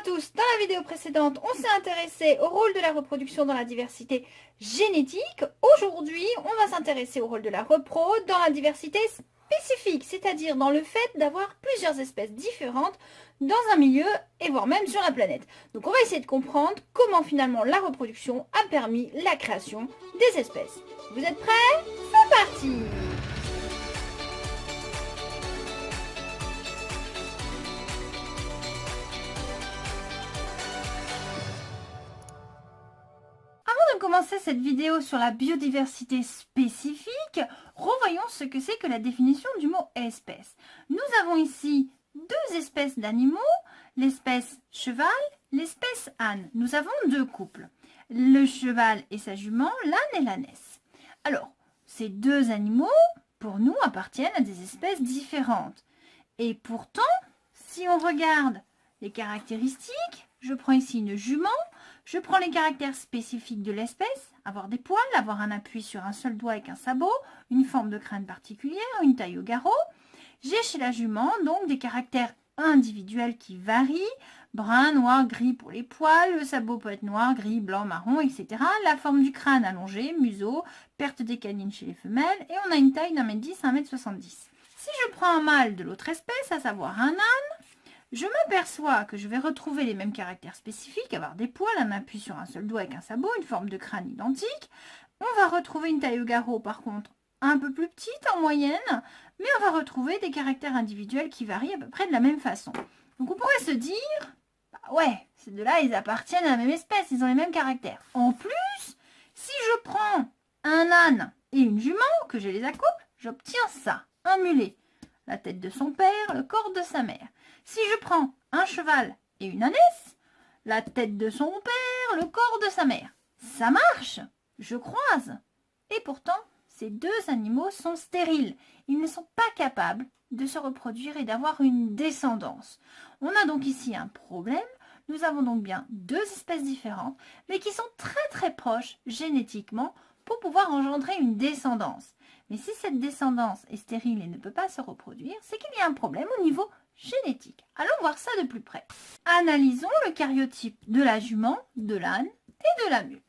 tous, dans la vidéo précédente, on s'est intéressé au rôle de la reproduction dans la diversité génétique. Aujourd'hui, on va s'intéresser au rôle de la repro dans la diversité spécifique, c'est-à-dire dans le fait d'avoir plusieurs espèces différentes dans un milieu et voire même sur la planète. Donc on va essayer de comprendre comment finalement la reproduction a permis la création des espèces. Vous êtes prêts? C'est parti! Avant de commencer cette vidéo sur la biodiversité spécifique, revoyons ce que c'est que la définition du mot espèce. Nous avons ici deux espèces d'animaux, l'espèce cheval, l'espèce âne. Nous avons deux couples, le cheval et sa jument, l'âne et l'ânesse. Alors, ces deux animaux, pour nous, appartiennent à des espèces différentes. Et pourtant, si on regarde les caractéristiques, je prends ici une jument, je prends les caractères spécifiques de l'espèce, avoir des poils, avoir un appui sur un seul doigt avec un sabot, une forme de crâne particulière, une taille au garrot. J'ai chez la jument donc des caractères individuels qui varient, brun, noir, gris pour les poils, le sabot peut être noir, gris, blanc, marron, etc. La forme du crâne allongé, museau, perte des canines chez les femelles, et on a une taille d'1,10 m à 1,70 m. Si je prends un mâle de l'autre espèce, à savoir un âne, je m'aperçois que je vais retrouver les mêmes caractères spécifiques, avoir des poils, un appui sur un seul doigt avec un sabot, une forme de crâne identique. On va retrouver une taille au garrot par contre un peu plus petite en moyenne, mais on va retrouver des caractères individuels qui varient à peu près de la même façon. Donc on pourrait se dire, bah ouais, ces deux-là ils appartiennent à la même espèce, ils ont les mêmes caractères. En plus, si je prends un âne et une jument, que je les accouple, j'obtiens ça, un mulet. La tête de son père, le corps de sa mère. Si je prends un cheval et une ânesse, la tête de son père, le corps de sa mère. Ça marche, je croise. Et pourtant, ces deux animaux sont stériles. Ils ne sont pas capables de se reproduire et d'avoir une descendance. On a donc ici un problème. Nous avons donc bien deux espèces différentes, mais qui sont très très proches génétiquement pour pouvoir engendrer une descendance. Mais si cette descendance est stérile et ne peut pas se reproduire, c'est qu'il y a un problème au niveau génétique. Allons voir ça de plus près. Analysons le karyotype de la jument, de l'âne et de la mule.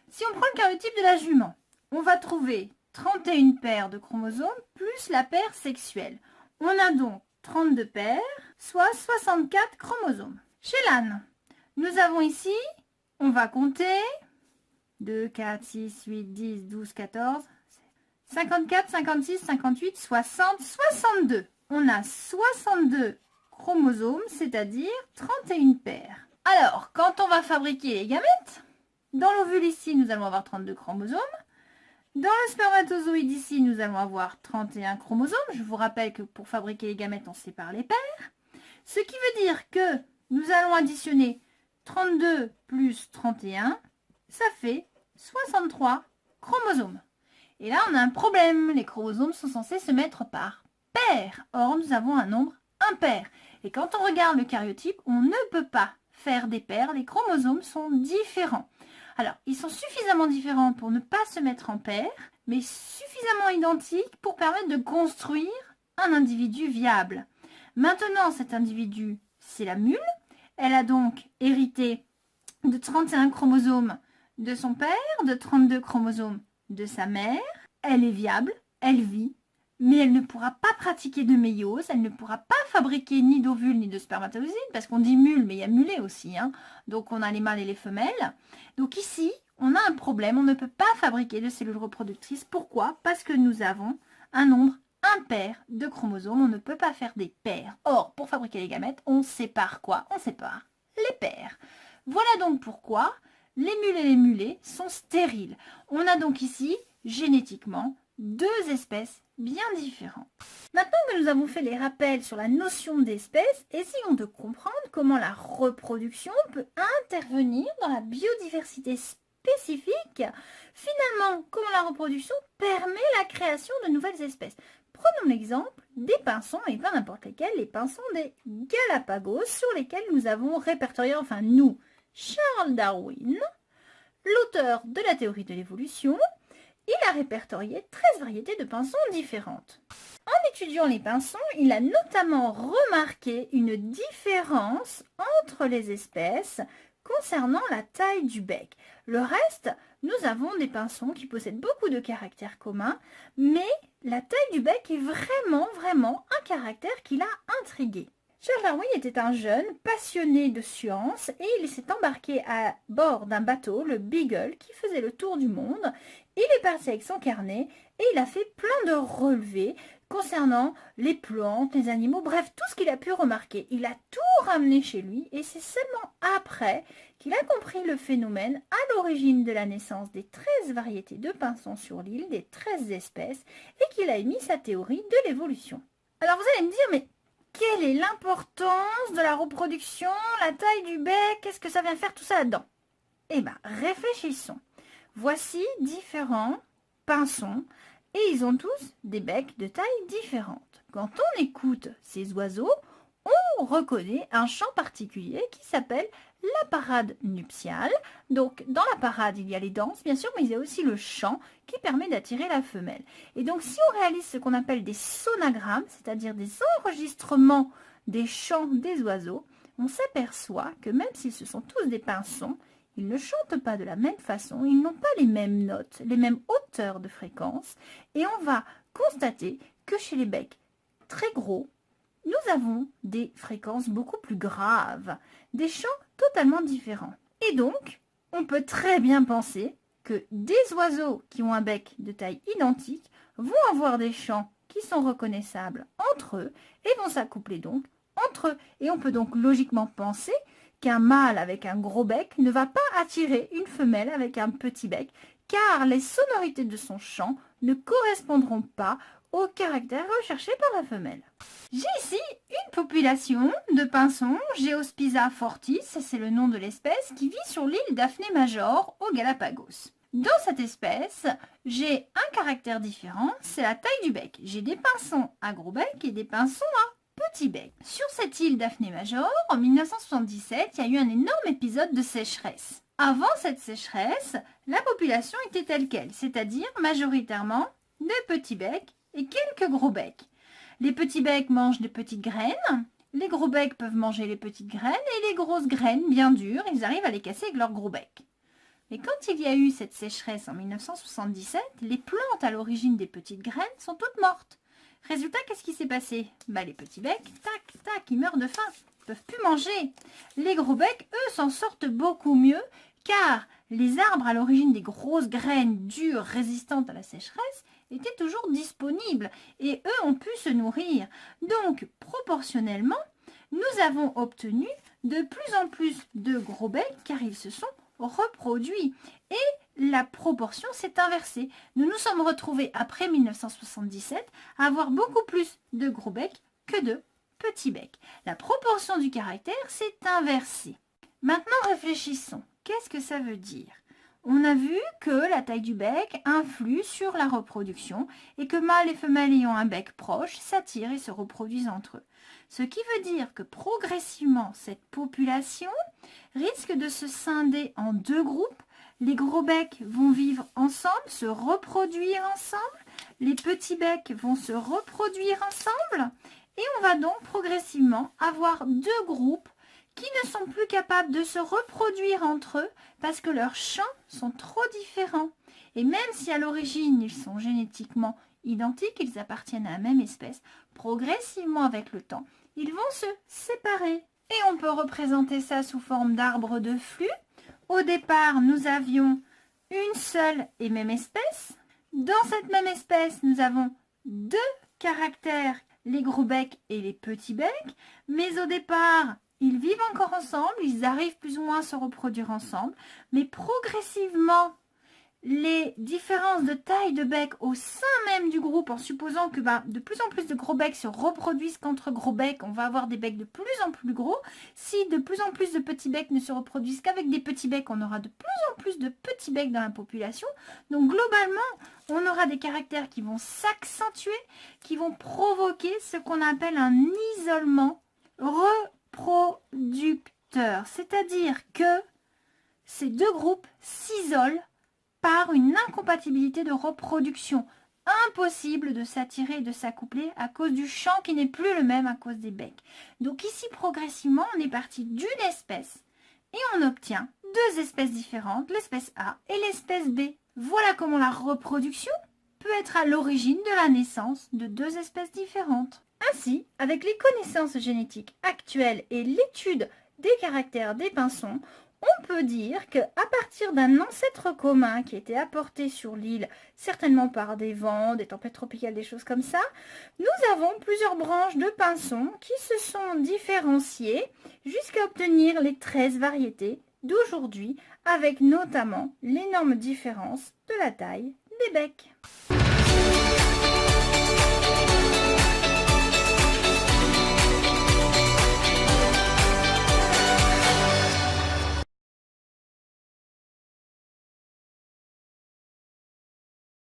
Si on prend le karyotype de la jument, on va trouver 31 paires de chromosomes plus la paire sexuelle. On a donc 32 paires, soit 64 chromosomes. Chez l'âne, nous avons ici, on va compter 2, 4, 6, 8, 10, 12, 14, 54, 56, 58, 60, 62. On a 62 chromosomes, c'est-à-dire 31 paires. Alors, quand on va fabriquer les gamètes, dans l'ovule ici, nous allons avoir 32 chromosomes. Dans le spermatozoïde ici, nous allons avoir 31 chromosomes. Je vous rappelle que pour fabriquer les gamètes, on sépare les paires. Ce qui veut dire que nous allons additionner 32 plus 31, ça fait 63 chromosomes. Et là, on a un problème. Les chromosomes sont censés se mettre par paires. Or, nous avons un nombre impair. Et quand on regarde le karyotype, on ne peut pas faire des paires. Les chromosomes sont différents. Alors, ils sont suffisamment différents pour ne pas se mettre en paires, mais suffisamment identiques pour permettre de construire un individu viable. Maintenant, cet individu, c'est la mule. Elle a donc hérité de 31 chromosomes de son père, de 32 chromosomes de sa mère. Elle est viable, elle vit, mais elle ne pourra pas pratiquer de méiose, elle ne pourra pas fabriquer ni d'ovules ni de spermatozoïdes, parce qu'on dit mule, mais il y a mulet aussi, hein. Donc on a les mâles et les femelles. Donc ici, on a un problème, on ne peut pas fabriquer de cellules reproductrices. Pourquoi? Parce que nous avons un nombre impair de chromosomes, on ne peut pas faire des paires. Or, pour fabriquer les gamètes, on sépare quoi? On sépare les paires. Voilà donc pourquoi les mules et les mulets sont stériles. On a donc ici, génétiquement, deux espèces bien différentes. Maintenant que nous avons fait les rappels sur la notion d'espèce, essayons de comprendre comment la reproduction peut intervenir dans la biodiversité spécifique. Finalement, comment la reproduction permet la création de nouvelles espèces. Prenons l'exemple des pinsons, et pas n'importe lesquels, les pinsons des Galapagos, sur lesquels nous avons répertorié, enfin nous, Charles Darwin, l'auteur de la théorie de l'évolution. Il a répertorié 13 variétés de pinsons différentes. En étudiant les pinsons, il a notamment remarqué une différence entre les espèces concernant la taille du bec. Le reste, nous avons des pinsons qui possèdent beaucoup de caractères communs, mais la taille du bec est vraiment un caractère qui l'a intrigué. Charles Darwin était un jeune passionné de science et il s'est embarqué à bord d'un bateau, le Beagle, qui faisait le tour du monde. Il est parti avec son carnet et il a fait plein de relevés concernant les plantes, les animaux, bref, tout ce qu'il a pu remarquer. Il a tout ramené chez lui et c'est seulement après qu'il a compris le phénomène à l'origine de la naissance des 13 variétés de pinsons sur l'île, des 13 espèces, et qu'il a émis sa théorie de l'évolution. Alors vous allez me dire, mais quelle est l'importance de la reproduction, la taille du bec, qu'est-ce que ça vient faire tout ça là-dedans? Eh bien, réfléchissons. Voici différents pinsons et ils ont tous des becs de taille différente. Quand on écoute ces oiseaux, on reconnaît un chant particulier qui s'appelle la parade nuptiale. Donc, dans la parade, il y a les danses, bien sûr, mais il y a aussi le chant qui permet d'attirer la femelle. Et donc, si on réalise ce qu'on appelle des sonagrammes, c'est-à-dire des enregistrements des chants des oiseaux, on s'aperçoit que même si ce sont tous des pinsons, ils ne chantent pas de la même façon, ils n'ont pas les mêmes notes, les mêmes hauteurs de fréquence, et on va constater que chez les becs très gros, nous avons des fréquences beaucoup plus graves, des chants totalement différents. Et donc, on peut très bien penser que des oiseaux qui ont un bec de taille identique vont avoir des chants qui sont reconnaissables entre eux et vont s'accoupler donc entre eux. Et on peut donc logiquement penser qu'un mâle avec un gros bec ne va pas attirer une femelle avec un petit bec, car les sonorités de son chant ne correspondront pas au caractère recherché par la femelle. J'ai ici une population de pinsons, Geospiza fortis, c'est le nom de l'espèce, qui vit sur l'île Daphné Major, aux Galapagos. Dans cette espèce, j'ai un caractère différent, c'est la taille du bec. J'ai des pinsons à gros bec et des pinsons à petit bec. Sur cette île Daphné Major, en 1977, il y a eu un énorme épisode de sécheresse. Avant cette sécheresse, la population était telle qu'elle, c'est-à-dire majoritairement de petits becs et quelques gros becs. Les petits becs mangent des petites graines, les gros becs peuvent manger les petites graines et les grosses graines bien dures, ils arrivent à les casser avec leur gros bec. Mais quand il y a eu cette sécheresse en 1977, les plantes à l'origine des petites graines sont toutes mortes. Résultat, qu'est-ce qui s'est passé? Les petits becs, tac, tac, ils meurent de faim, ils ne peuvent plus manger. Les gros becs, eux, s'en sortent beaucoup mieux, car les arbres à l'origine des grosses graines dures résistantes à la sécheresse étaient toujours disponibles et eux ont pu se nourrir. Donc, proportionnellement, nous avons obtenu de plus en plus de gros becs car ils se sont reproduits. Et la proportion s'est inversée. Nous nous sommes retrouvés après 1977 à avoir beaucoup plus de gros becs que de petits becs. La proportion du caractère s'est inversée. Maintenant, réfléchissons. Qu'est-ce que ça veut dire? On a vu que la taille du bec influe sur la reproduction et que mâles et femelles ayant un bec proche s'attirent et se reproduisent entre eux. Ce qui veut dire que progressivement, cette population risque de se scinder en deux groupes. Les gros becs vont vivre ensemble, se reproduire ensemble. Les petits becs vont se reproduire ensemble. Et on va donc progressivement avoir deux groupes qui ne sont plus capables de se reproduire entre eux parce que leurs chants sont trop différents. Et même si à l'origine ils sont génétiquement identiques, ils appartiennent à la même espèce, progressivement avec le temps, ils vont se séparer. Et on peut représenter ça sous forme d'arbre de flux. Au départ, nous avions une seule et même espèce. Dans cette même espèce, nous avons deux caractères, les gros becs et les petits becs. Mais au départ, ils vivent encore ensemble, ils arrivent plus ou moins à se reproduire ensemble, mais progressivement, les différences de taille de bec au sein même du groupe, en supposant que de plus en plus de gros becs se reproduisent qu'entre gros becs, on va avoir des becs de plus en plus gros. Si de plus en plus de petits becs ne se reproduisent qu'avec des petits becs, on aura de plus en plus de petits becs dans la population. Donc globalement, on aura des caractères qui vont s'accentuer, qui vont provoquer ce qu'on appelle un isolement reproducteur. C'est-à-dire que ces deux groupes s'isolent par une incompatibilité de reproduction. impossible de s'attirer et de s'accoupler à cause du chant qui n'est plus le même à cause des becs. Donc ici, progressivement, on est parti d'une espèce et on obtient deux espèces différentes, l'espèce A et l'espèce B. Voilà comment la reproduction peut être à l'origine de la naissance de deux espèces différentes. Ainsi, avec les connaissances génétiques actuelles et l'étude des caractères des pinsons, on peut dire qu'à partir d'un ancêtre commun qui était apporté sur l'île, certainement par des vents, des tempêtes tropicales, des choses comme ça, nous avons plusieurs branches de pinsons qui se sont différenciées jusqu'à obtenir les 13 variétés d'aujourd'hui, avec notamment l'énorme différence de la taille des becs.